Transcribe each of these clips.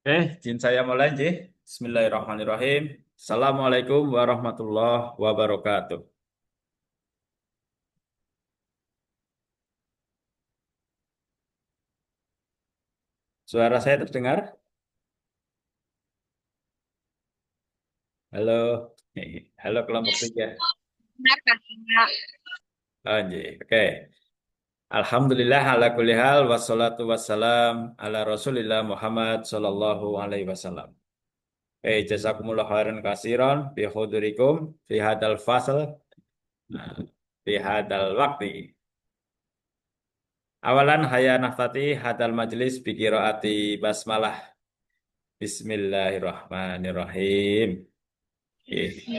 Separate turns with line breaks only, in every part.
Izin saya mulai, Ji. Bismillahirrahmanirrahim. Assalamualaikum warahmatullahi wabarakatuh. Suara saya terdengar? Halo. Halo kelompok tiga.
Kenapa?
Oh, Ji. Oke. Alhamdulillah ala kulli hal wassalatu wassalam ala Rasulillah Muhammad sallallahu alaihi wasallam. Jazakumullah khairan katsiran bi hudurikum fi hadal fasal fi hadal waqti. Awalan haya naftati hadal majlis bi qiraati basmalah. Bismillahirrahmanirrahim. Oke.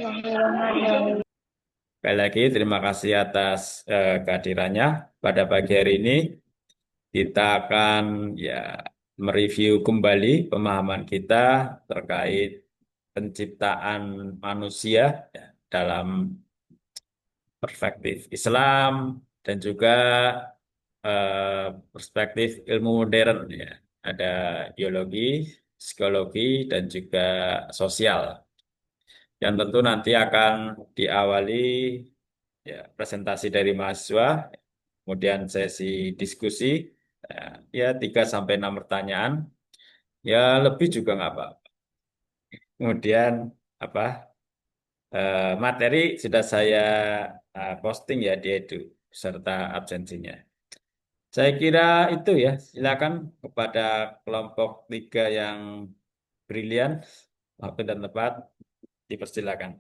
Sekali lagi terima kasih atas kehadirannya pada pagi hari ini. Kita akan ya mereview kembali pemahaman kita terkait penciptaan manusia ya, dalam perspektif Islam dan juga perspektif ilmu modern ya. Ada biologi, psikologi dan juga sosial. Yang tentu nanti akan diawali ya, presentasi dari mahasiswa, kemudian sesi diskusi, ya, ya 3 sampai 6 pertanyaan, ya lebih juga nggak apa. Kemudian apa materi sudah saya posting ya di Edu serta absensinya. Saya kira itu ya, silakan kepada kelompok 3 yang brilian, waktu dan tempat, dipersilakan.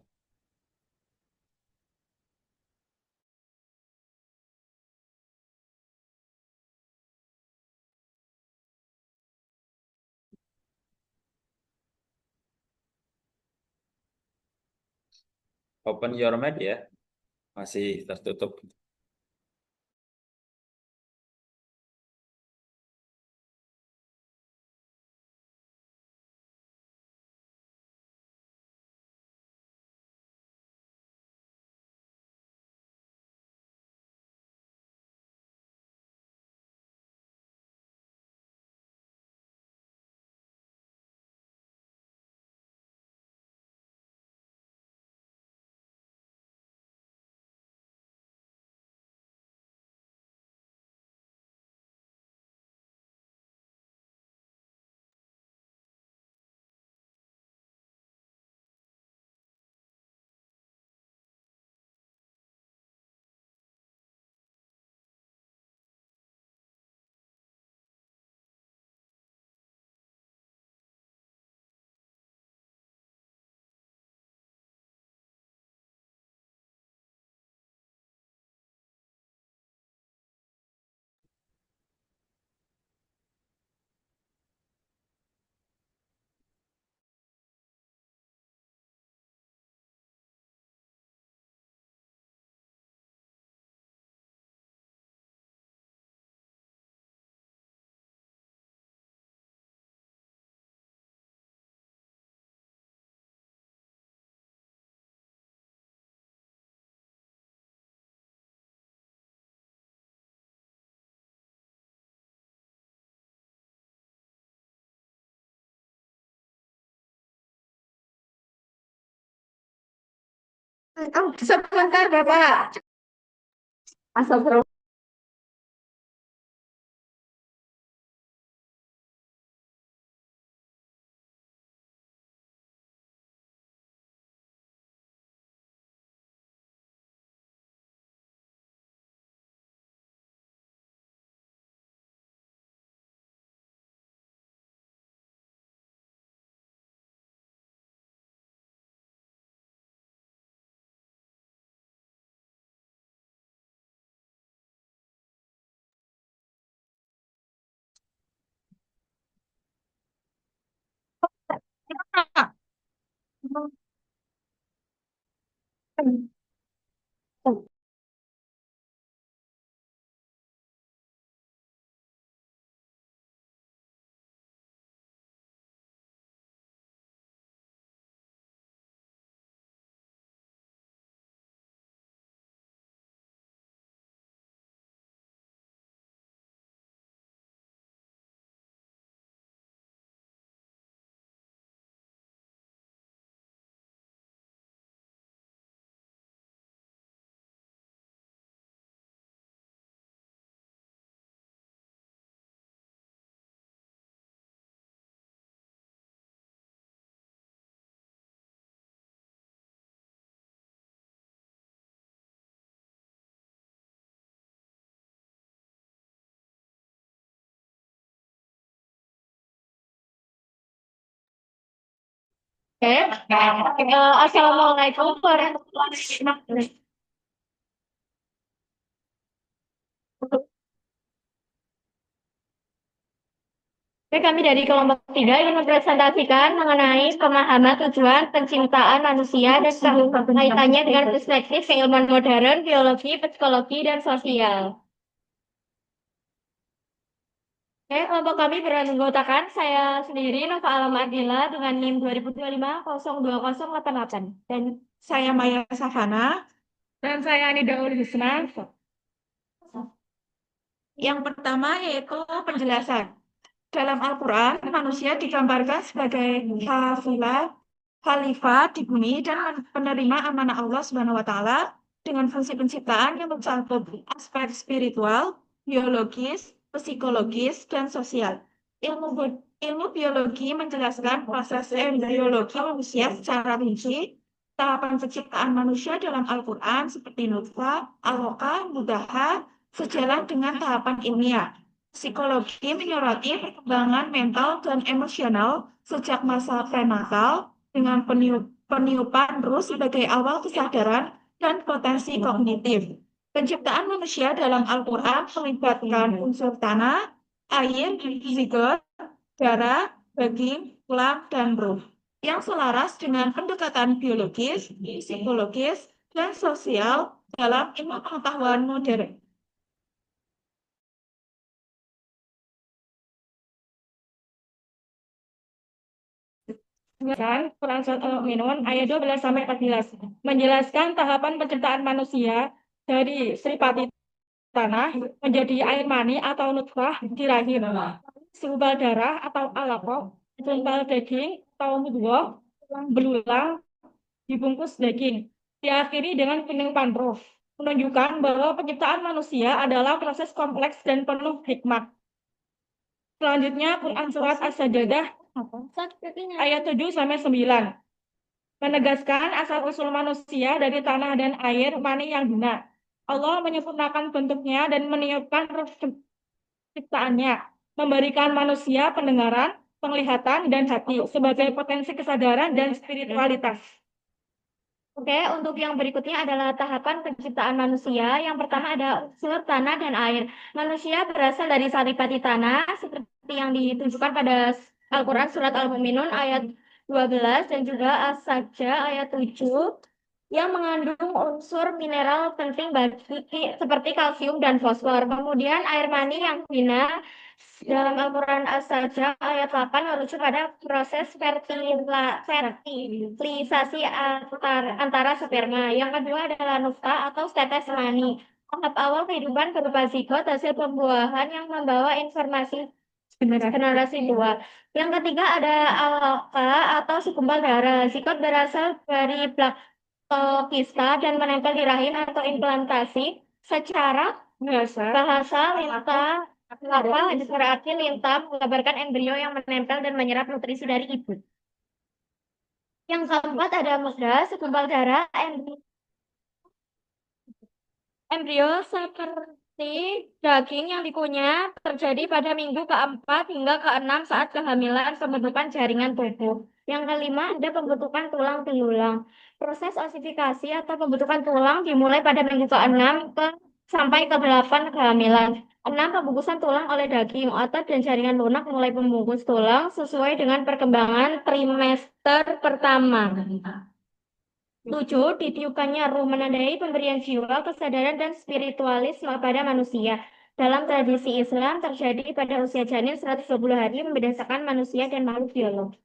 Open your mic ya, masih tertutup.
Oh, sebentar, Bapak. Astagfirullah. Assalamualaikum warahmatullahi wabarakatuh. Oke, kami dari kelompok 3 ingin mempresentasikan mengenai pemahaman tujuan penciptaan manusia dan kaitannya dengan perspektif keilmuan modern, biologi, psikologi, dan sosial. Oke, kelompok kami beranggotakan saya sendiri, Nova Alam Ardila, dengan NIM 2025-020888. Dan saya Maya Safana. Dan saya Anida Ul Husna. Yang pertama yaitu penjelasan. Dalam Al-Quran, manusia digambarkan sebagai khalifah di bumi dan penerima amanah Allah Subhanahu wa Ta'ala dengan fungsi penciptaan yang mencakup aspek spiritual, biologis, psikologis, dan sosial. Ilmu biologi menjelaskan proses embriologi manusia secara rinci, tahapan penciptaan manusia dalam Al-Quran seperti nutfah, alaqah, mudghah, sejalan dengan tahapan ilmiah. Psikologi menyoroti perkembangan mental dan emosional sejak masa prenatal dengan peniupan ruh sebagai awal kesadaran dan potensi kognitif. Penciptaan manusia dalam Al-Quran melibatkan unsur tanah, air, zigot, darah, daging, tulang, dan ruh yang selaras dengan pendekatan biologis, psikologis, dan sosial dalam ilmu pengetahuan modern. Quran Surat Al-Mu'minun ayat 12 sampai 14 menjelaskan tahapan penciptaan manusia dari Sripati tanah menjadi air mani atau nutfah di rahim, segumpal darah atau alaqah, segumpal daging atau mudghah, belulang dibungkus daging, diakhiri dengan peniupan roh, menunjukkan bahwa penciptaan manusia adalah proses kompleks dan penuh hikmah. Selanjutnya Quran Surat As-Sajdah ayat 7 sampai 9 menegaskan asal-usul manusia dari tanah dan air mani yang bina. Allah menyempurnakan bentuknya dan meniupkan ruh ciptaannya, memberikan manusia pendengaran, penglihatan, dan hati sebagai potensi kesadaran dan spiritualitas. Oke, untuk yang berikutnya adalah tahapan penciptaan manusia. Yang pertama ada unsur tanah dan air. Manusia berasal dari saripati tanah, seperti yang ditunjukkan pada Al-Quran Surat Al-Mu'minun ayat 12 dan juga As-Sajdah ayat 7 yang mengandung unsur mineral penting bagi seperti kalsium dan fosfor. Kemudian air mani yang bina dalam Al-Quran As-Sajdah ayat 8 merujuk pada proses fertilisasi antara sperma. Yang kedua adalah nutfah atau tetes mani. Tahap awal kehidupan berupa zigot hasil pembuahan yang membawa informasi generasi dua. Yang ketiga ada alaka atau segumpal darah. Zigot berasal dari kista dan menempel di rahim atau implantasi secara bahasa lintah berarti lintah menggambarkan embrio yang menempel dan menyerap nutrisi dari ibu. Yang keempat ada mudra, segumpal darah embrio seperti daging yang dikunyah terjadi pada minggu keempat hingga keenam saat kehamilan pembentukan jaringan tubuh. Yang kelima ada pembentukan tulang belulang. Proses osifikasi atau pembentukan tulang dimulai pada minggu keenam sampai ke-8 kehamilan. 6. Pembungkusan tulang oleh daging, otot, dan jaringan lunak mulai membungkus tulang sesuai dengan perkembangan trimester pertama. 7. Ditiupkannya ruh menandai pemberian jiwa, kesadaran, dan spiritualisme pada manusia. Dalam tradisi Islam terjadi pada usia janin 120 hari membedakan manusia dan makhluk biologis.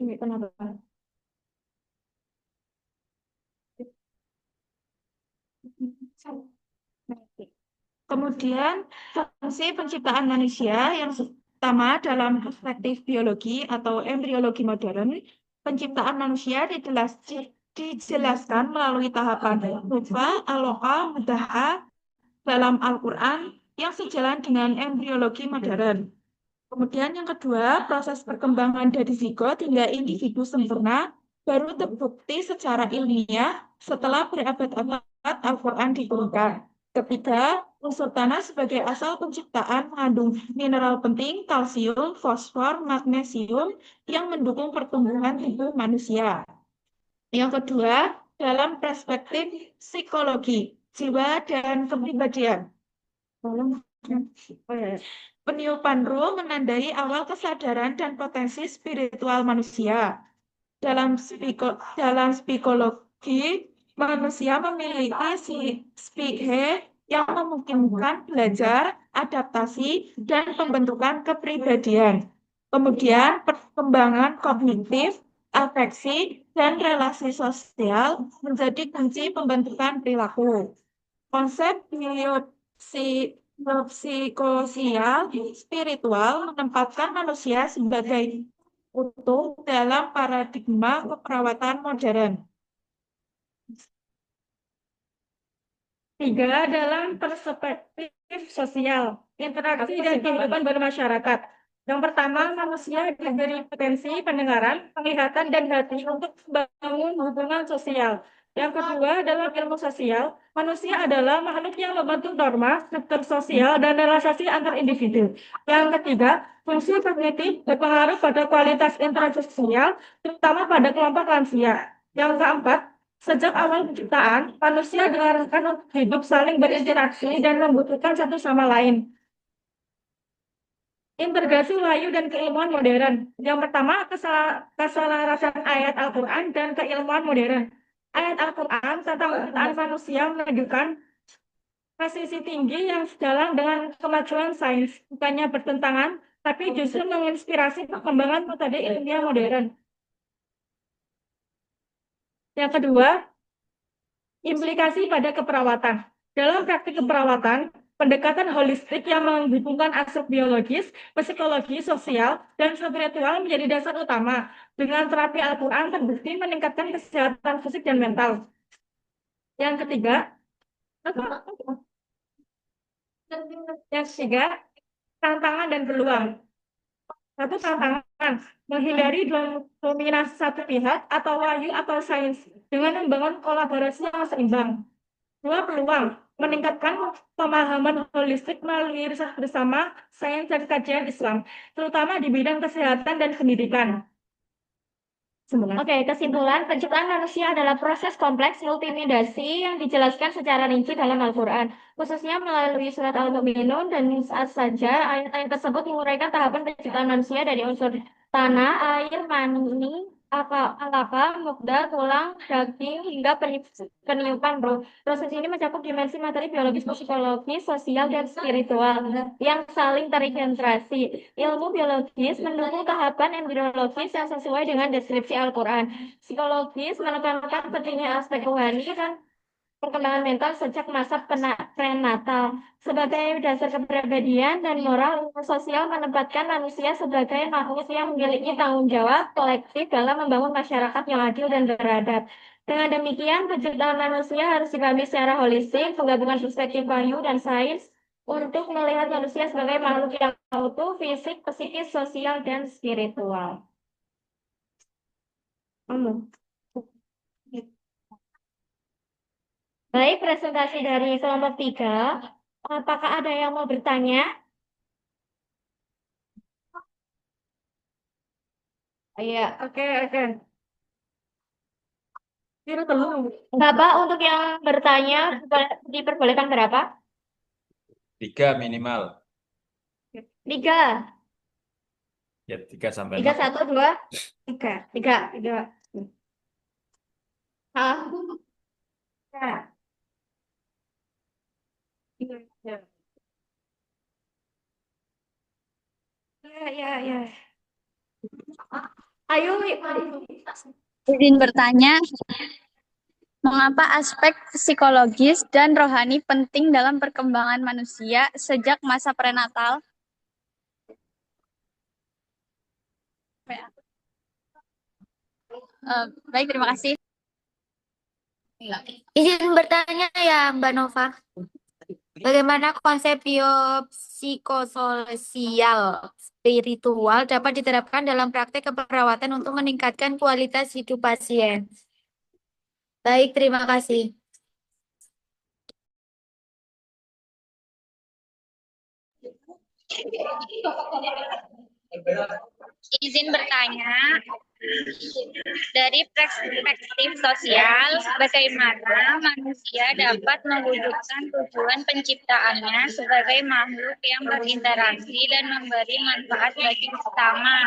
Ini kenapa? Kemudian fungsi penciptaan manusia yang pertama dalam perspektif biologi atau embriologi modern, penciptaan manusia dijelaskan melalui tahapan nutfah, alaqah, mudghah dalam Al-Quran yang sejalan dengan embriologi modern. Kemudian yang kedua, proses perkembangan dari zigot hingga individu sempurna baru terbukti secara ilmiah setelah berabad-abad Al-Quran diturunkan. Ketiga, unsur tanah sebagai asal penciptaan mengandung mineral penting, kalsium, fosfor, magnesium yang mendukung pertumbuhan tubuh manusia. Yang kedua, dalam perspektif psikologi, jiwa dan kepribadian. Peniupan ruh menandai awal kesadaran dan potensi spiritual manusia. Dalam psikologi, manusia memiliki si psikhe yang memungkinkan belajar, adaptasi, dan pembentukan kepribadian. Kemudian, perkembangan kognitif, afeksi, dan relasi sosial menjadi kunci pembentukan perilaku. Konsep biopsikososial spiritual menempatkan manusia sebagai utuh dalam paradigma keperawatan modern. Tiga, dalam perspektif sosial, interaksi dan kehidupan bermasyarakat. Yang pertama, manusia diberi potensi pendengaran, penglihatan, dan hati untuk membangun hubungan sosial. Yang kedua, dalam ilmu sosial, manusia adalah makhluk yang membentuk norma, struktur sosial, dan relasi antar individu. Yang ketiga, fungsi kognitif berpengaruh pada kualitas interaksi sosial, terutama pada kelompok lansia. Yang keempat, sejak awal penciptaan, manusia diarahkan untuk hidup saling berinteraksi dan membutuhkan satu sama lain. Integrasi wahyu dan keilmuan modern. Yang pertama, keselarasan ayat Al-Quran dan keilmuan modern. Ayat Al-Quran tentang penciptaan manusia menunjukkan presisi tinggi yang sejalan dengan kemajuan sains, bukannya bertentangan, tapi justru menginspirasi perkembangan metode ilmiah modern. Yang kedua, implikasi pada keperawatan. Dalam praktik keperawatan, pendekatan holistik yang menghubungkan aspek biologis, psikologi, sosial, dan spiritual menjadi dasar utama. Dengan terapi Al-Quran terbukti meningkatkan kesehatan fisik dan mental. Yang ketiga, tantangan dan peluang. Satu, tantangan, menghindari dominasi satu pihak atau wahyu atau sains dengan membangun kolaborasi yang seimbang. Dua, peluang, meningkatkan pemahaman holistik melalui riset bersama sains dan kajian Islam, terutama di bidang kesehatan dan pendidikan. Oke, kesimpulan, penciptaan manusia adalah proses kompleks multimediasi yang dijelaskan secara rinci dalam Al-Quran, khususnya melalui surat Al-Mu'minun, dan saat saja ayat-ayat tersebut menguraikan tahapan penciptaan manusia dari unsur tanah, air, mani, alaka, mukda, tulang, daging, hingga peniupan roh. Proses ini mencakup dimensi materi, biologis, psikologis, sosial, dan spiritual yang saling terintegrasi. Ilmu biologis mendukung tahapan embriologis yang sesuai dengan deskripsi Al-Quran. Psikologis menekankan pentingnya aspek rohani dan perkembangan mental sejak masa prenatal. Sebagai dasar kepribadian dan moral, ilmu sosial menempatkan manusia sebagai makhluk yang memiliki tanggung jawab kolektif dalam membangun masyarakat yang adil dan beradab. Dengan demikian, penciptaan manusia harus dipahami secara holistik, penggabungan perspektif wahyu dan sains, untuk melihat manusia sebagai makhluk yang utuh, fisik, psikis, sosial, dan spiritual. Baik, presentasi dari kelompok 3. Apakah ada yang mau bertanya? Iya, oke. Bapak, untuk yang bertanya, diperbolehkan berapa?
3 minimal.
3.
Ya, 3 sampai
3,
6.
1, 2, 3. 3. Ah. Ya. Ya. Ayo,
Izin bertanya, mengapa aspek psikologis dan rohani penting dalam perkembangan manusia sejak masa prenatal? Baik, terima kasih.
Izin bertanya ya Mbak Nova, bagaimana konsep biopsikososial spiritual dapat diterapkan dalam praktek keperawatan untuk meningkatkan kualitas hidup pasien? Baik, terima kasih.
Izin bertanya, dari perspektif sosial, bagaimana manusia dapat mewujudkan tujuan penciptaannya sebagai makhluk yang berinteraksi dan memberi manfaat bagi sesama?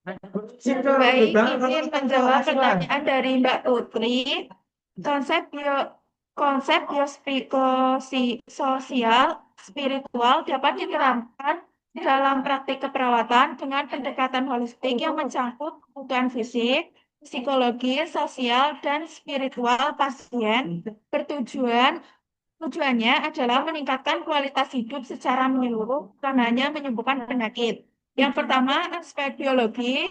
Baik, izin menjawab pertanyaan dari Mbak Putri. Konsep biopsikososial spiritual dapat diterapkan dalam praktik keperawatan dengan pendekatan holistik yang mencakup kebutuhan fisik, psikologi, sosial, dan spiritual pasien. Tujuannya adalah meningkatkan kualitas hidup secara menyeluruh, bukan hanya menyembuhkan penyakit. Yang pertama, aspek biologi,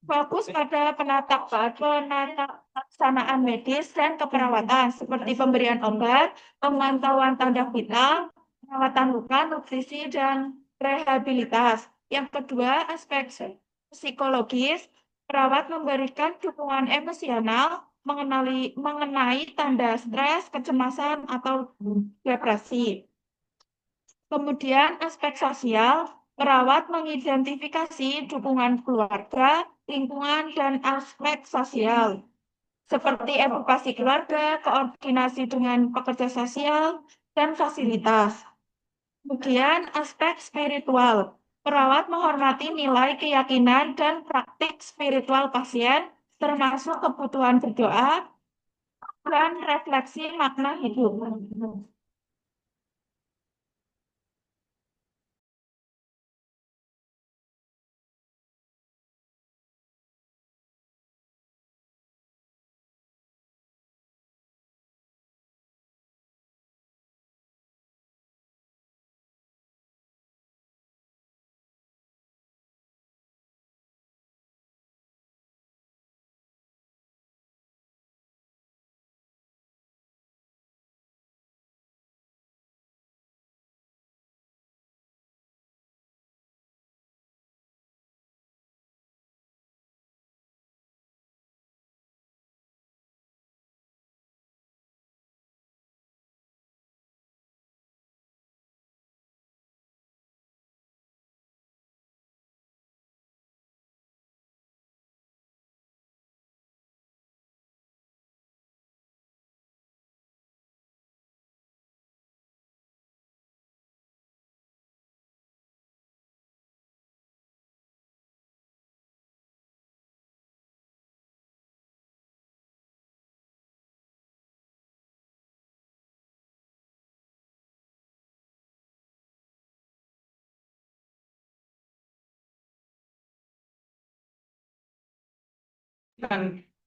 fokus pada pelaksanaan medis dan keperawatan seperti pemberian obat, pemantauan tanda vital, perawatan luka, nutrisi, dan rehabilitas. Yang kedua, aspek psikologis, perawat memberikan dukungan emosional mengenai tanda stres, kecemasan, atau depresi. Kemudian aspek sosial, perawat mengidentifikasi dukungan keluarga, lingkungan, dan aspek sosial, seperti edukasi keluarga, koordinasi dengan pekerja sosial, dan fasilitas. Kemudian aspek spiritual, perawat menghormati nilai keyakinan dan praktik spiritual pasien, termasuk kebutuhan berdoa dan refleksi makna hidup.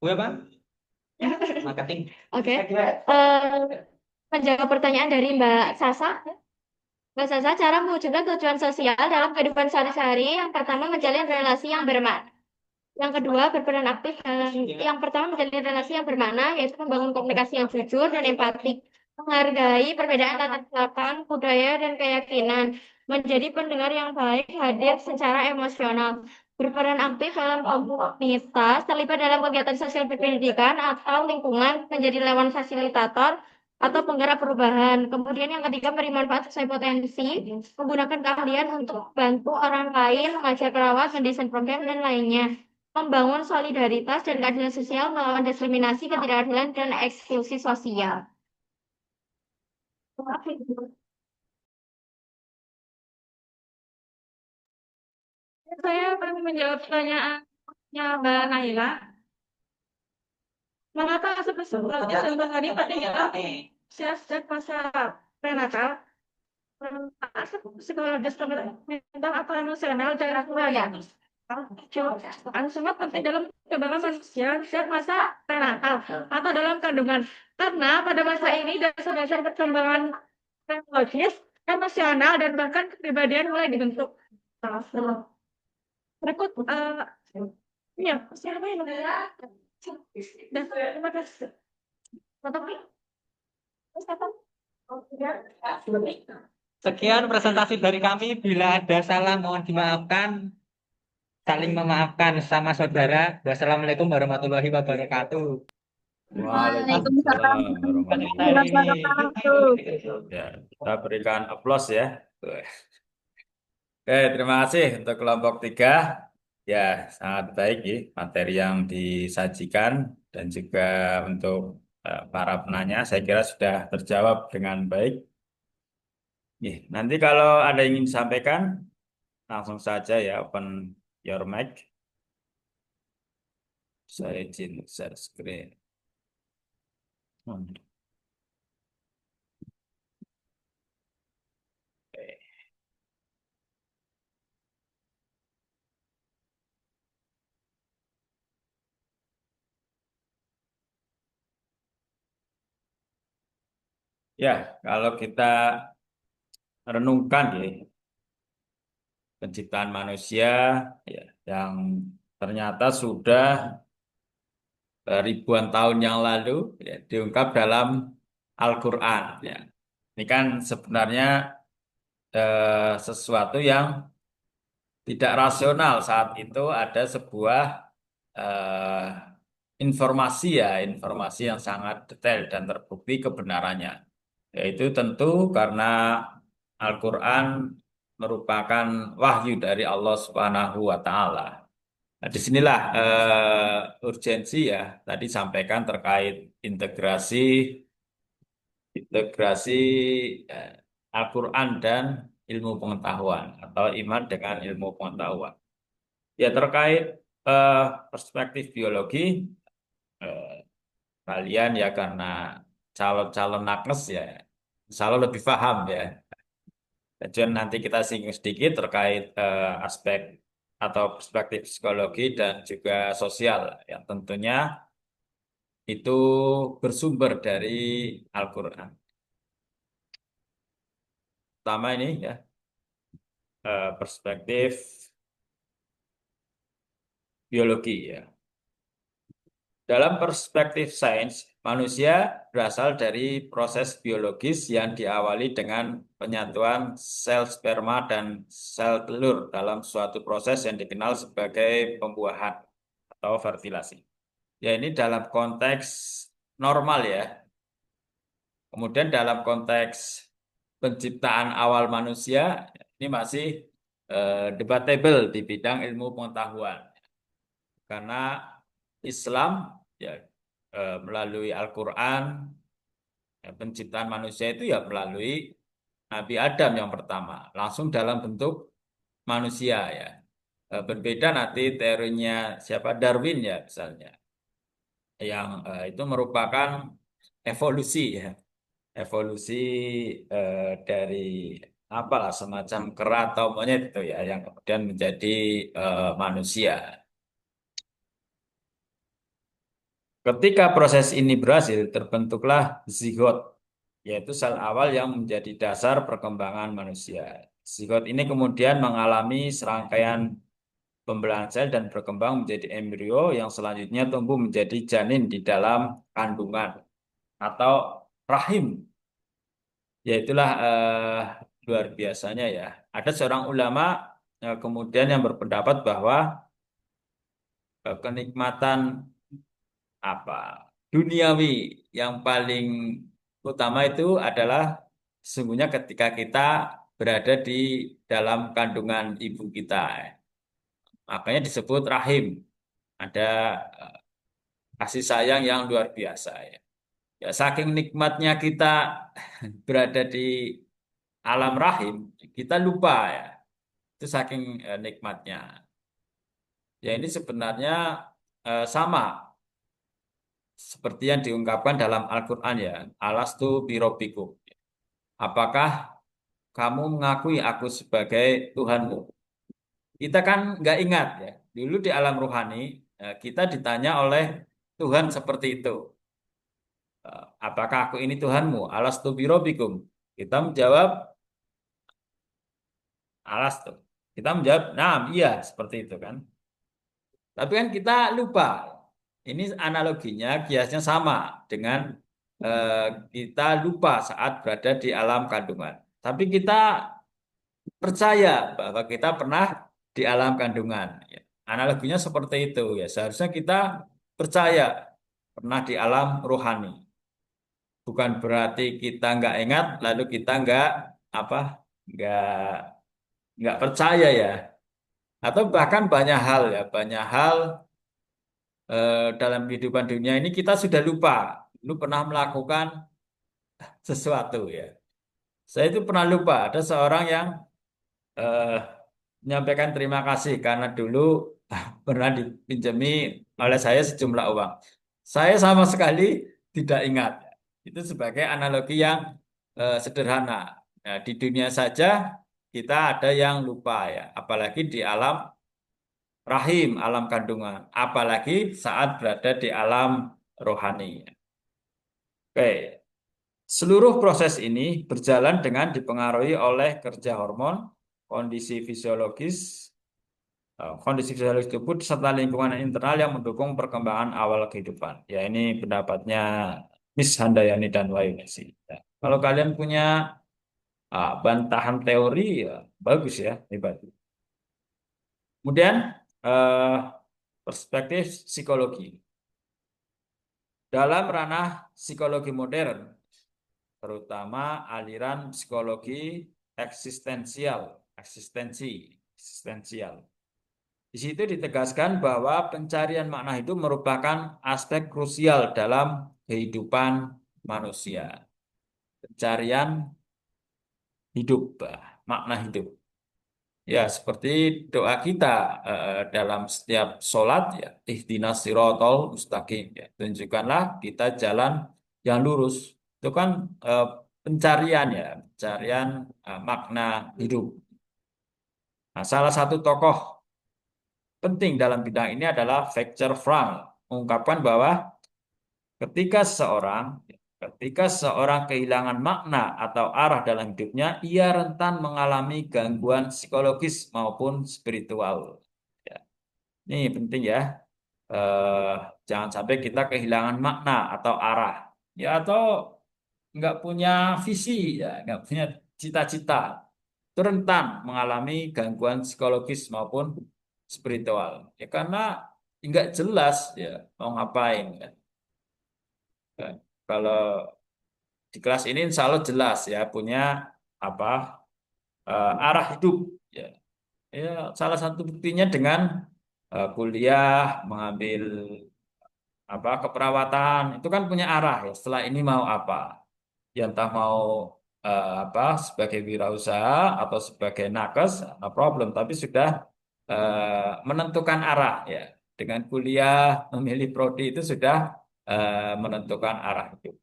Gue apa? Marketing.
Oke. Menjawab pertanyaan dari Mbak Sasa. Mbak Sasa, cara mewujudkan tujuan sosial dalam kehidupan sehari-hari, yang pertama menjalin relasi yang bermakna. Yang kedua, berperan aktif dalam yang pertama menjalin relasi yang bermakna, yaitu membangun komunikasi yang jujur dan empatik, menghargai perbedaan latar belakang, budaya, dan keyakinan, menjadi pendengar yang baik, hadir secara emosional, berperan aktif dalam komunitas, terlibat dalam kegiatan sosial berpendidikan atau lingkungan, menjadi lawan fasilitator atau penggerak perubahan. Kemudian yang ketiga, beri manfaat sesuai potensi, menggunakan keahlian untuk bantu orang lain, mengajar perawat, mendesain program, dan lainnya. Membangun solidaritas dan keadilan sosial, melawan diskriminasi, ketidakadilan, dan eksklusi sosial. Saya akan menjawab pertanyaannya Mbak Naila. Mengapa seperti contoh tadi pada sejak masa prenatal, psikologis mental atau emosional dan keluarga sangat penting dalam perkembangan manusia sejak masa prenatal atau dalam kandungan. Karena pada masa ini dasar-dasar perkembangan psikologis, emosional, dan bahkan kepribadian mulai dibentuk. Berikut, ya, siapa yang dan terima kasih.
Sekian presentasi dari kami. Bila ada salah mohon dimaafkan. Saling memaafkan sama saudara. Wassalamualaikum warahmatullahi wabarakatuh.
Waalaikumsalam warahmatullahi
Wabarakatuh.
wabarakatuh. Ya, kita berikan aplaus ya. Oke, terima kasih untuk kelompok 3. Ya, sangat baik ya materi yang disajikan dan juga untuk para penanya saya kira sudah terjawab dengan baik. Nanti kalau ada yang ingin disampaikan langsung saja ya open your mic. Saya izin share screen. Oke. Ya, kalau kita renungkan ya penciptaan manusia ya, yang ternyata sudah ribuan tahun yang lalu ya, diungkap dalam Al-Quran. Ya. Ini kan sebenarnya sesuatu yang tidak rasional. Saat itu ada sebuah eh, informasi ya, informasi yang sangat detail dan terbukti kebenarannya. Yaitu tentu karena Al-Quran merupakan wahyu dari Allah Subhanahu wa Ta'ala. Nah, disinilah urgensi ya tadi sampaikan terkait integrasi integrasi eh, Al-Quran dan ilmu pengetahuan atau iman dengan ilmu pengetahuan. Ya terkait eh, perspektif biologi, eh, kalian ya karena calon-calon nakes ya selalu lebih paham ya. Dan nanti kita singgung sedikit terkait aspek atau perspektif psikologi dan juga sosial yang tentunya itu bersumber dari Al-Quran. Pertama ini ya perspektif biologi ya. Dalam perspektif sains, manusia berasal dari proses biologis yang diawali dengan penyatuan sel sperma dan sel telur dalam suatu proses yang dikenal sebagai pembuahan atau fertilasi. Ya ini dalam konteks normal ya. Kemudian dalam konteks penciptaan awal manusia, ini masih debatable di bidang ilmu pengetahuan. Karena Islam ya melalui Al-Quran penciptaan manusia itu ya melalui Nabi Adam yang pertama langsung dalam bentuk manusia ya. Berbeda nanti teorinya siapa Darwin ya misalnya yang itu merupakan evolusi ya evolusi dari apalah semacam kera atau monyet itu ya yang kemudian menjadi manusia. Ketika proses ini berhasil, terbentuklah zigot, yaitu sel awal yang menjadi dasar perkembangan manusia. Zigot ini kemudian mengalami serangkaian pembelahan sel dan berkembang menjadi embrio yang selanjutnya tumbuh menjadi janin di dalam kandungan atau rahim. Yaitulah luar biasanya ya. Ada seorang ulama kemudian yang berpendapat bahwa kenikmatan apa duniawi yang paling utama itu adalah sesungguhnya ketika kita berada di dalam kandungan ibu kita. Makanya disebut rahim. Ada eh, kasih sayang yang luar biasa ya. Ya saking nikmatnya kita berada di alam rahim, kita lupa ya. Itu saking nikmatnya. Ya ini sebenarnya sama seperti yang diungkapkan dalam Al-Quran ya. Alastu birobbikum. Apakah kamu mengakui aku sebagai Tuhanmu? Kita kan nggak ingat ya. Dulu di alam rohani kita ditanya oleh Tuhan seperti itu. Apakah aku ini Tuhanmu? Alastu birobbikum. Kita menjawab alastu. Kita menjawab, nah iya seperti itu kan. Tapi kan kita lupa. Ini analoginya, kiasnya sama dengan eh, kita lupa saat berada di alam kandungan. Tapi kita percaya bahwa kita pernah di alam kandungan. Ya. Analoginya seperti itu ya. Seharusnya kita percaya pernah di alam rohani. Bukan berarti kita nggak ingat, lalu kita apa, nggak nggak percaya ya. Atau bahkan banyak hal ya, banyak hal dalam kehidupan dunia ini kita sudah lupa. Lu pernah melakukan sesuatu ya. Saya itu pernah lupa. Ada seorang yang eh, menyampaikan terima kasih karena dulu pernah dipinjami oleh saya sejumlah uang. Saya sama sekali tidak ingat. Itu sebagai analogi yang sederhana. Nah, di dunia saja kita ada yang lupa ya, apalagi di alam rahim, alam kandungan, apalagi saat berada di alam rohani. Oke, seluruh proses ini berjalan dengan dipengaruhi oleh kerja hormon, kondisi fisiologis, kondisi fisiologis tubuh serta lingkungan internal yang mendukung perkembangan awal kehidupan. Ya, ini pendapatnya Miss Handayani dan Wayunesi. Ya. Kalau kalian punya bantahan teori, ya bagus ya, hebat. Kemudian eh, perspektif psikologi. Dalam ranah psikologi modern, terutama aliran psikologi eksistensial, eksistensial. Di situ ditegaskan bahwa pencarian makna hidup merupakan aspek krusial dalam kehidupan manusia. Pencarian hidup, makna hidup. Ya, seperti doa kita dalam setiap sholat, ya, ihdinas sirotol mustaqim. Ya, tunjukkanlah kita jalan yang lurus. Itu kan eh, pencarian ya, pencarian makna hidup. Nah, salah satu tokoh penting dalam bidang ini adalah Viktor Frankl, mengungkapkan bahwa ketika seorang kehilangan makna atau arah dalam hidupnya, ia rentan mengalami gangguan psikologis maupun spiritual. Ya, ini penting ya. Eh, Jangan sampai kita kehilangan makna atau arah, ya atau nggak punya visi, ya nggak punya cita-cita. Itu rentan mengalami gangguan psikologis maupun spiritual. Ya karena nggak jelas ya mau ngapain. Ya. Ya, kalau di kelas ini insya Allah jelas ya punya apa arah hidup. Ya, ya salah satu buktinya dengan kuliah mengambil keperawatan itu kan punya arah ya. Setelah ini mau apa? Ya entah mau sebagai wirausaha atau sebagai nakes, no problem. Tapi sudah menentukan arah ya. Dengan kuliah memilih prodi itu sudah menentukan arah hidup.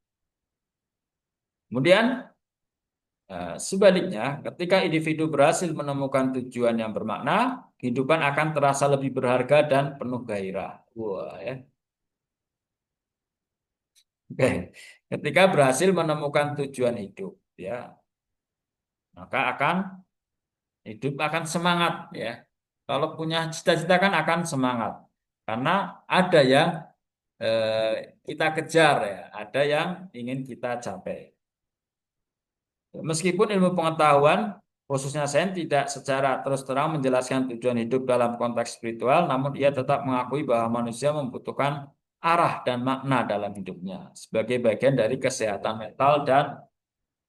Kemudian sebaliknya, ketika individu berhasil menemukan tujuan yang bermakna, kehidupan akan terasa lebih berharga dan penuh gairah. Wah, ya. Oke. Ketika berhasil menemukan tujuan hidup, ya, maka hidup akan semangat, ya. Kalau punya cita-cita kan akan semangat, karena ada yang kita kejar, ya, ada yang ingin kita capai. Meskipun ilmu pengetahuan, khususnya sains, tidak secara terus terang menjelaskan tujuan hidup dalam konteks spiritual, namun ia tetap mengakui bahwa manusia membutuhkan arah dan makna dalam hidupnya sebagai bagian dari kesehatan mental dan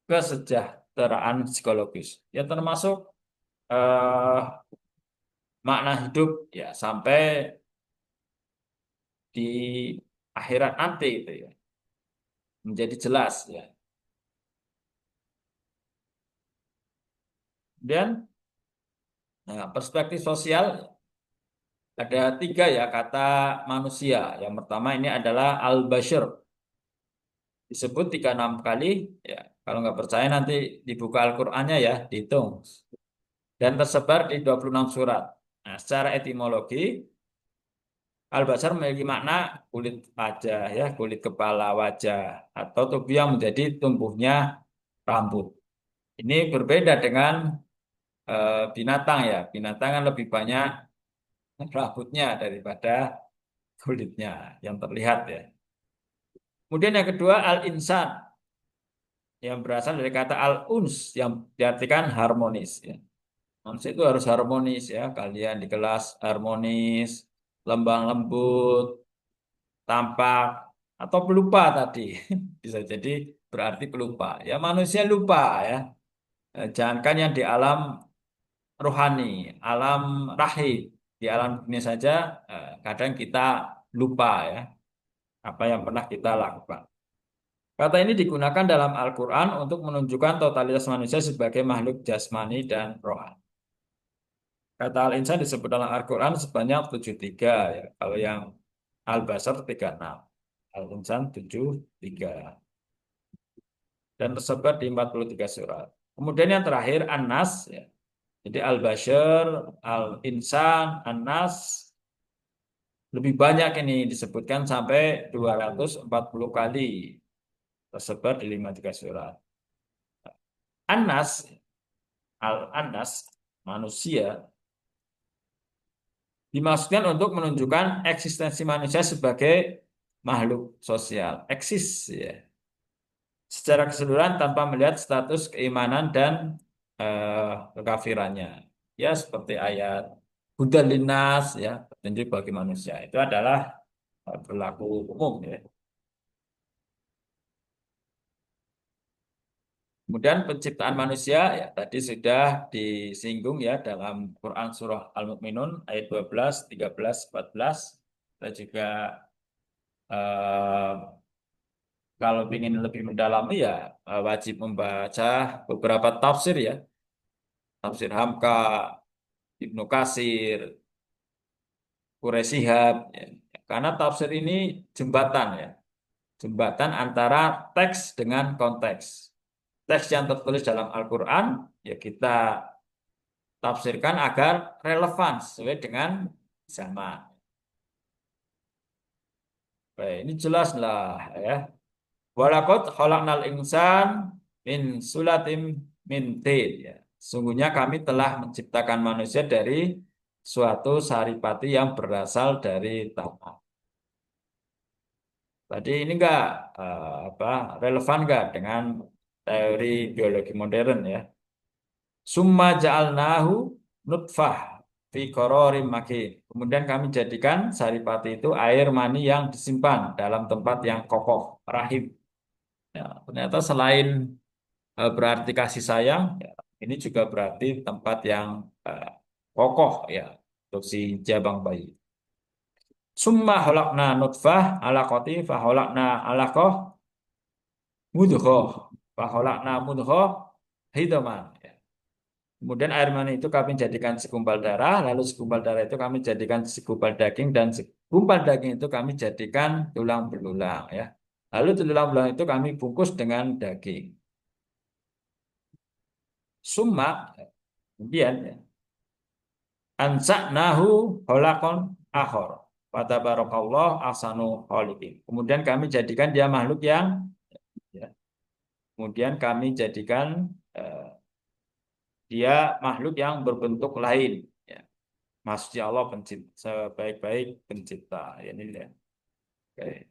kesejahteraan psikologis. Ya termasuk eh, makna hidup ya sampai di akhirat nanti itu ya menjadi jelas ya. Dan perspektif sosial Ada tiga ya kata manusia. Yang pertama ini adalah al-bashar. Disebut 36 kali. Ya, kalau nggak percaya nanti dibuka Al-Qur'annya ya, dihitung. Dan tersebar di 26 surat. Nah, secara etimologi, al-bashar memiliki makna kulit wajah ya, kulit kepala wajah atau tubuh yang menjadi tumbuhnya rambut. Ini berbeda dengan binatang ya. Binatang kan lebih banyak rambutnya daripada kulitnya yang terlihat ya. Kemudian yang kedua al-insan yang berasal dari kata al-uns yang diartikan harmonis ya. Manusia itu harus harmonis ya. Kalian di kelas harmonis, lembang lembut, tampak atau pelupa tadi. Bisa jadi berarti pelupa. Ya manusia lupa ya. Jangankan yang di alam rohani, alam rahim, di alam dunia saja kadang kita lupa ya apa yang pernah kita lakukan. Kata ini digunakan dalam Al-Quran untuk menunjukkan totalitas manusia sebagai makhluk jasmani dan rohani. Kata al-insan disebut dalam Al-Quran sebanyak 73 ya. Kalau yang al-basar 36. Al-insan 73. Dan tersebar di 43 surat. Kemudian yang terakhir An-Nas ya. Jadi al-bashar, al-insan, An-Nas lebih banyak ini disebutkan sampai 240 kali. Tersebar di 53 surat. An-Nas, al-An-Nas, manusia dimaksudkan untuk menunjukkan eksistensi manusia sebagai makhluk sosial, eksis ya. Secara keseluruhan tanpa melihat status keimanan dan kekafirannya. Ya seperti ayat Hudan linnas ya, petunjuk bagi manusia. Itu adalah berlaku umum ya. Kemudian penciptaan manusia ya tadi sudah disinggung ya dalam Quran surah Al-Mu'minun ayat 12, 13, 14. Kita juga eh, kalau ingin lebih mendalami ya wajib membaca beberapa tafsir ya. Tafsir Hamka, Ibnu Katsir, Quraisy Shihab ya. Karena tafsir ini jembatan ya. Jembatan antara teks dengan konteks. Teks yang tertulis dalam Al-Quran ya kita tafsirkan agar relevan sesuai dengan zaman. Baik, ini jelas lah ya. Walakot khalaqnal insan min sulatim min tin ya. Sungguhnya kami telah menciptakan manusia dari suatu saripati yang berasal dari tanah. Tadi ini enggak apa relevan enggak dengan teori biologi modern ya. Summa ja'alnahu nutfah fi qararim makin. Kemudian kami jadikan saripati itu air mani yang disimpan dalam tempat yang kokoh, rahim. Ya, ternyata selain berarti kasih sayang, ya, ini juga berarti tempat yang eh, kokoh ya untuk si jabang bayi. Summa holakna nutfah alaqati fa holakna alaqah mudghah fa holakna mudghah hidaman. Ya. Kemudian air mani itu kami jadikan segumpal darah, lalu segumpal darah itu kami jadikan segumpal daging dan segumpal daging itu kami jadikan tulang belulang ya. Lalu tulang belulang itu kami bungkus dengan daging. Summa kemudian ya, ansa'nahu holakon akhor. Fatabarakallah ahsanu khaliqin. Kemudian kami jadikan dia makhluk yang ya, kemudian kami jadikan dia makhluk yang berbentuk lain. Ya. Maksudnya Allah pencipta, sebaik-baik pencipta. Ya, ini ya. Oke.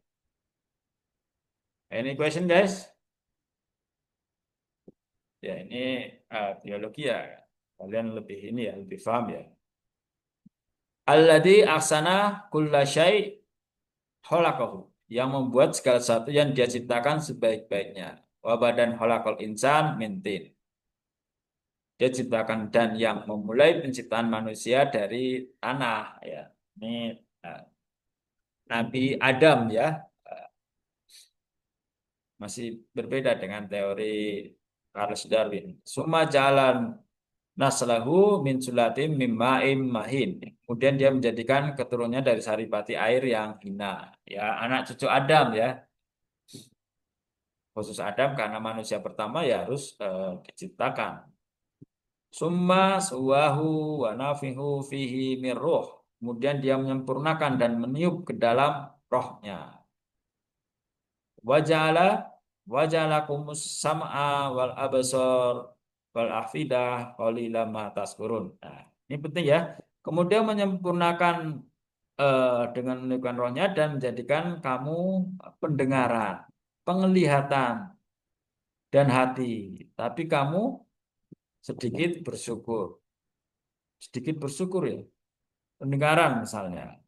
Any question guys? Ya ini biologi ya. Kalian lebih ini ya, lebih paham ya. Alladzi ahsana kulla syai' khalaqahu. Yang membuat segala sesuatu yang dia ciptakan sebaik-baiknya. Wa badan khalaqal insan min tin. Dia ciptakan dan yang memulai penciptaan manusia dari tanah ya. Ini Nabi Adam ya. Masih berbeda dengan teori Charles Darwin. Summa jalan naslahu min sulatim mim ma'im mahin. Kemudian dia menjadikan keturunannya dari saripati air yang hina. Ya, anak cucu Adam ya. Khusus Adam karena manusia pertama ya harus diciptakan. Summa suwahu wa nafihu fihi min ruh. Kemudian dia menyempurnakan dan meniup ke dalam rohnya. Waja'ala waja'alakumus sam'a wal absar wal afidah qalilan ma taskurun. Nah, ini penting ya. Kemudian menyempurnakan dengan meniupkan rohnya dan menjadikan kamu pendengaran, penglihatan dan hati. Tapi kamu sedikit bersyukur. Sedikit bersyukur ya. Pendengaran misalnya.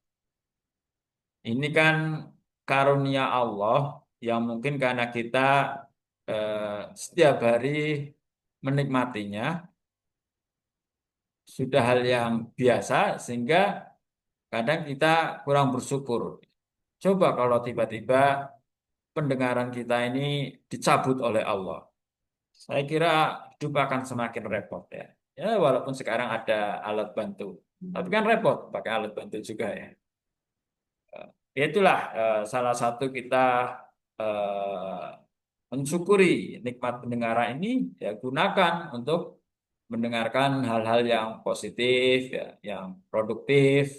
Ini kan karunia Allah yang mungkin karena kita setiap hari menikmatinya sudah hal yang biasa sehingga kadang kita kurang bersyukur. Coba kalau tiba-tiba pendengaran kita ini dicabut oleh Allah. Saya kira hidup akan semakin repot ya. Ya walaupun sekarang ada alat bantu. Tapi kan repot pakai alat bantu juga ya. Itulah salah satu kita mensyukuri nikmat pendengaran ini ya gunakan untuk mendengarkan hal-hal yang positif ya, yang produktif.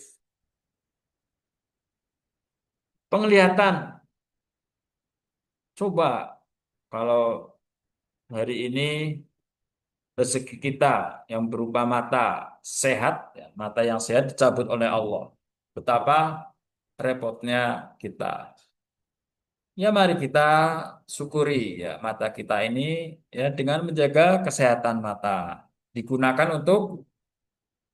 Penglihatan, coba kalau hari ini rezeki kita yang berupa mata sehat, ya, mata yang sehat dicabut oleh Allah. Betapa repotnya kita. Ya mari kita syukuri ya mata kita ini ya dengan menjaga kesehatan mata. Digunakan untuk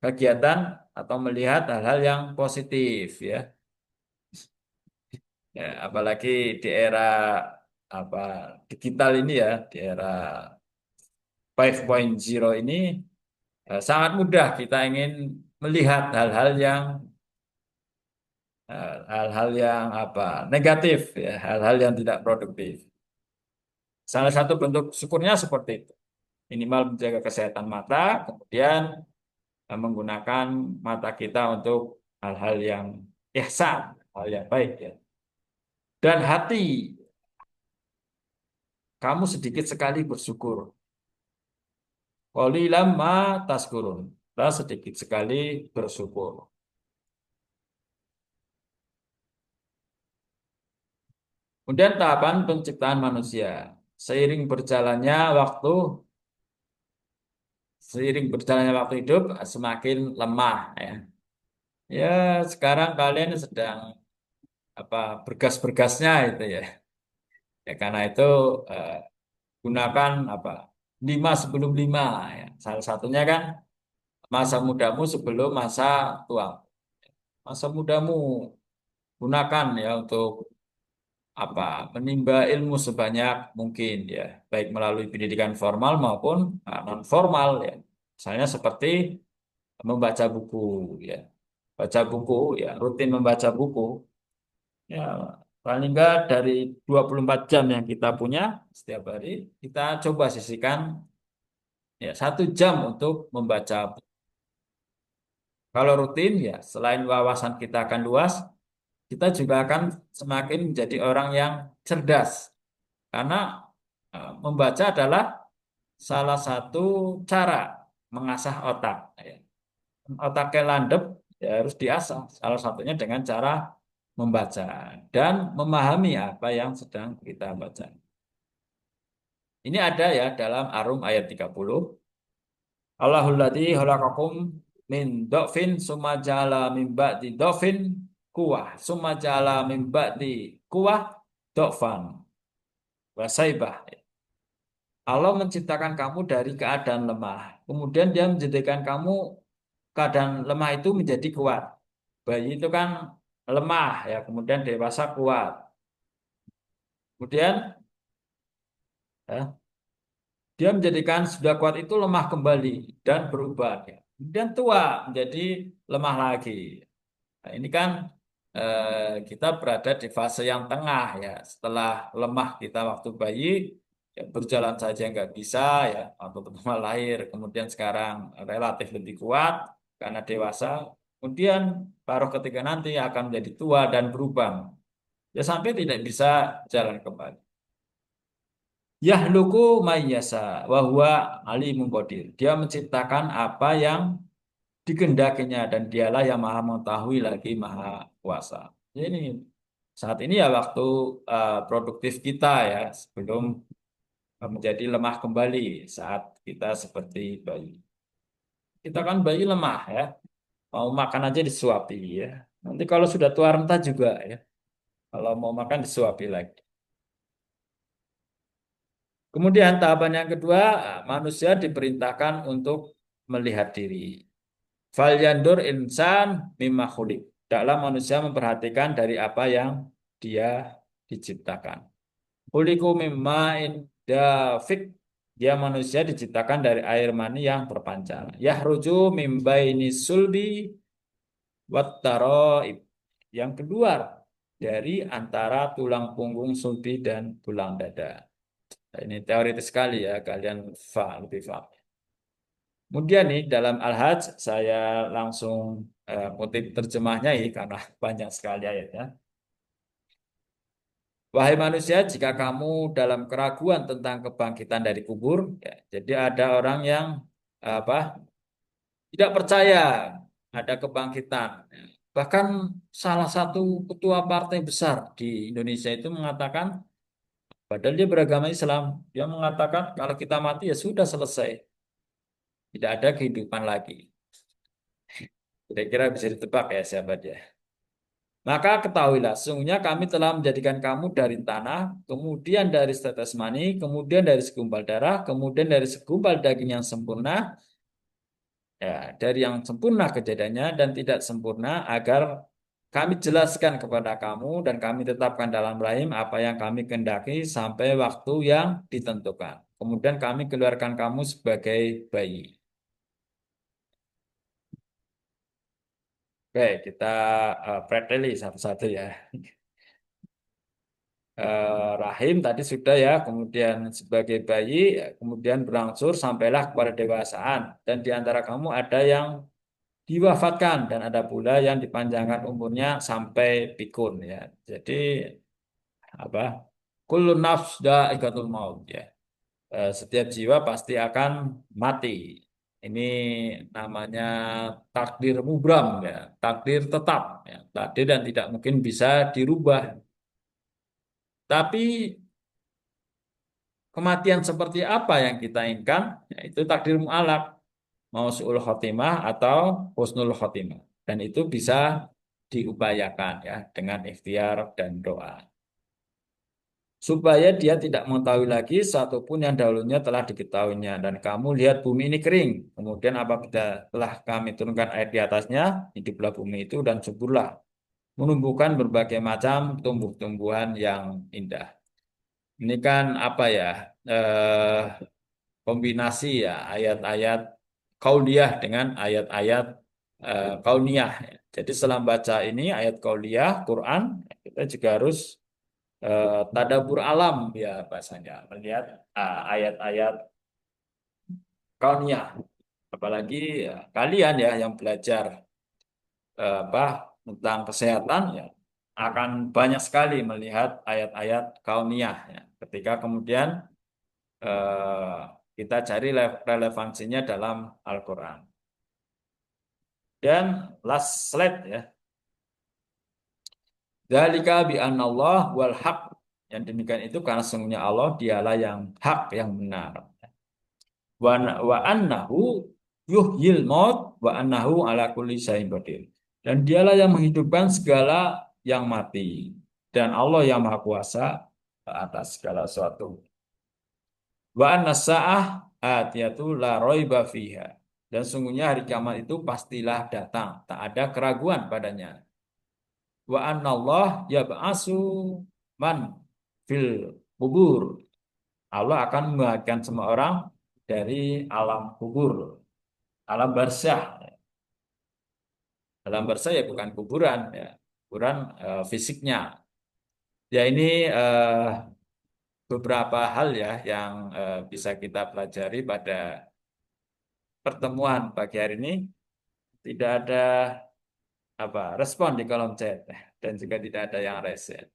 kegiatan atau melihat hal-hal yang positif ya. Ya, apalagi di era apa digital ini ya, di era 5.0 ini sangat mudah kita ingin melihat hal-hal yang apa negatif ya, hal-hal yang tidak produktif. Salah satu bentuk syukurnya seperti itu. Minimal menjaga kesehatan mata, kemudian menggunakan mata kita untuk hal-hal yang ihsan, hal yang baik ya. Dan hati, kamu sedikit sekali bersyukur. Qalilan ma taskurun. Kita sedikit sekali bersyukur. Kemudian tahapan penciptaan manusia. Seiring berjalannya waktu hidup semakin lemah ya. Ya, sekarang kalian sedang apa bergas-bergasnya itu ya. Ya karena itu eh, gunakan apa 5 sebelum 5 ya. Salah satunya kan masa mudamu sebelum masa tua. Masa mudamu gunakan ya untuk apa menimba ilmu sebanyak mungkin ya, baik melalui pendidikan formal maupun non formal ya. Misalnya seperti membaca buku ya. Baca buku ya, rutin membaca buku ya paling enggak dari 24 jam yang kita punya setiap hari kita coba sisihkan ya 1 jam untuk membaca. Kalau rutin ya selain wawasan kita akan luas, kita juga akan semakin menjadi orang yang cerdas karena membaca adalah salah satu cara mengasah otak. Ya. Otaknya landep ya harus diasah. Salah satunya dengan cara membaca dan memahami apa yang sedang kita baca. Ini ada ya dalam Arum ayat 30. Allahul ladzi khalaqakum min dhafin summa ja'ala min ba'di dhafin quwwah summa ja'ala min ba'di quwwah dhafan wa saibah. Allah menciptakan kamu dari keadaan lemah. Kemudian dia menjadikan kamu keadaan lemah itu menjadi kuat. Bayi itu kan lemah ya, kemudian dewasa kuat. Kemudian ya, dia menjadikan sudah kuat itu lemah kembali dan berubah ya. Kemudian tua menjadi lemah lagi. Nah, ini kan kita berada di fase yang tengah ya. Setelah lemah kita waktu bayi, ya, berjalan saja nggak bisa ya waktu pertama lahir, kemudian sekarang relatif lebih kuat karena dewasa, kemudian paruh ketiga nanti akan menjadi tua dan berubah ya sampai tidak bisa jalan kembali. Yahluku mayyasa wa huwa alimun qadir. Dia menciptakan apa yang dikendakinya dan dialah yang maha mengetahui lagi maha kuasa. Ini saat ini ya waktu produktif kita ya sebelum menjadi lemah kembali saat kita seperti bayi. Kita kan bayi lemah ya, mau makan aja disuapi ya. Nanti kalau sudah tua renta juga ya, kalau mau makan disuapi lagi. Kemudian tahapan yang kedua, manusia diperintahkan untuk melihat diri. Falyandur insan mimma khuliq. Dalam manusia memperhatikan dari apa yang dia diciptakan. Khuliqu mimma dafik. Dia manusia diciptakan dari air mani yang terpancar. Yahruju mim baini sulbi wat taraib. Yang kedua, dari antara tulang punggung sulbi dan tulang dada. Nah, ini teoritis sekali ya, kalian lebih paham. Kemudian nih dalam Al-Hajj saya langsung kutip terjemahnya ini karena banyak sekali ayatnya. Wahai manusia, jika kamu dalam keraguan tentang kebangkitan dari kubur, ya, jadi ada orang yang apa tidak percaya ada kebangkitan. Bahkan salah satu ketua partai besar di Indonesia itu mengatakan, padahal dia beragama Islam, dia mengatakan kalau kita mati ya sudah selesai, tidak ada kehidupan lagi. Kira-kira bisa ditebak ya siapa dia. Maka ketahuilah, sesungguhnya kami telah menjadikan kamu dari tanah, kemudian dari setetes mani, kemudian dari segumpal darah, kemudian dari segumpal daging yang sempurna, ya, dari yang sempurna kejadiannya dan tidak sempurna, agar kami jelaskan kepada kamu dan kami tetapkan dalam rahim apa yang kami kehendaki sampai waktu yang ditentukan. Kemudian kami keluarkan kamu sebagai bayi. Oke, kita preteli satu-satu ya. Rahim tadi sudah ya, kemudian sebagai bayi, kemudian berangsur sampailah kepada dewasaan. Dan di antara kamu ada yang diwafatkan dan ada pula yang dipanjangkan umurnya sampai pikun ya. Jadi apa? Kullu nafs dha'iqatul maut ya. Setiap jiwa pasti akan mati. Ini namanya takdir mubram ya, takdir tetap ya, takdir dan tidak mungkin bisa dirubah. Tapi kematian seperti apa yang kita inginkan, yaitu takdir mu'alaq, mau su'ul khotimah atau husnul khotimah. Dan itu bisa diupayakan ya dengan ikhtiar dan doa. Supaya dia tidak mengetahui lagi satupun yang dahulunya telah diketahuinya. Dan kamu lihat bumi ini kering. Kemudian apabila telah kami turunkan air di atasnya, hiduplah bumi itu dan suburlah. Menumbuhkan berbagai macam tumbuh-tumbuhan yang indah. Ini kan apa ya? Eh, Kombinasi ya ayat-ayat kauliyah dengan ayat-ayat kauniyah. Jadi setelah baca ini ayat kauliyah Quran, kita juga harus tadabbur alam ya bahasanya, melihat ayat-ayat kauniyah. Apalagi kalian ya yang belajar apa tentang kesehatan ya akan banyak sekali melihat ayat-ayat kauniyah ya. Ketika kemudian eh, kita cari relevansinya dalam Al-Quran. Dan last slide ya. Dzalika bi Allah wal haq. Yang demikian itu karena sesungguhnya Allah dialah yang hak, yang benar. Wa annahu yuhyil maut wa annahu ala kulli syai'in qadir. Dan dialah yang menghidupkan segala yang mati. Dan Allah yang maha kuasa atas segala sesuatu. Wa anna sa'ah atiyatu la raiba fiha. Dan sungguhnya hari kiamat itu pastilah datang, tak ada keraguan padanya. Wa anna Allah yab'asu man fil kubur. Allah akan membahagiakan semua orang dari alam kubur, alam barzah. Alam barzah ya bukan kuburan, ya kuburan fisiknya. Ya ini beberapa hal ya yang bisa kita pelajari pada pertemuan pagi hari ini. Tidak ada respon di kolom chat dan juga tidak ada yang rese.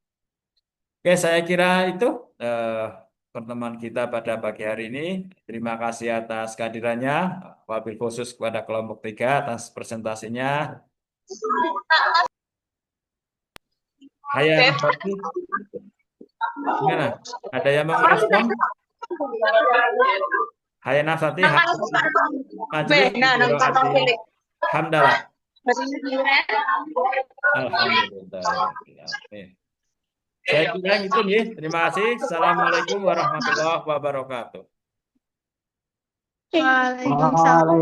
Oke, saya kira itu eh, pertemuan kita pada pagi hari ini. Terima kasih atas kehadirannya, wabil khusus kepada kelompok 3 atas presentasinya. Haya Nafati, gimana? Ada yang mau merespon? Haya Nafati, Hamdalah. Alhamdulillah. Saya kira itu nih. Terima kasih. Assalamualaikum warahmatullahi wabarakatuh.
Waalaikumsalam.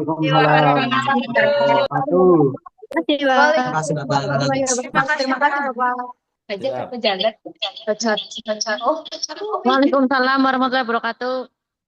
Terima kasih Bapak.
Terima kasih, Bapak.
Siap.
Waalaikumsalam warahmatullahi wabarakatuh.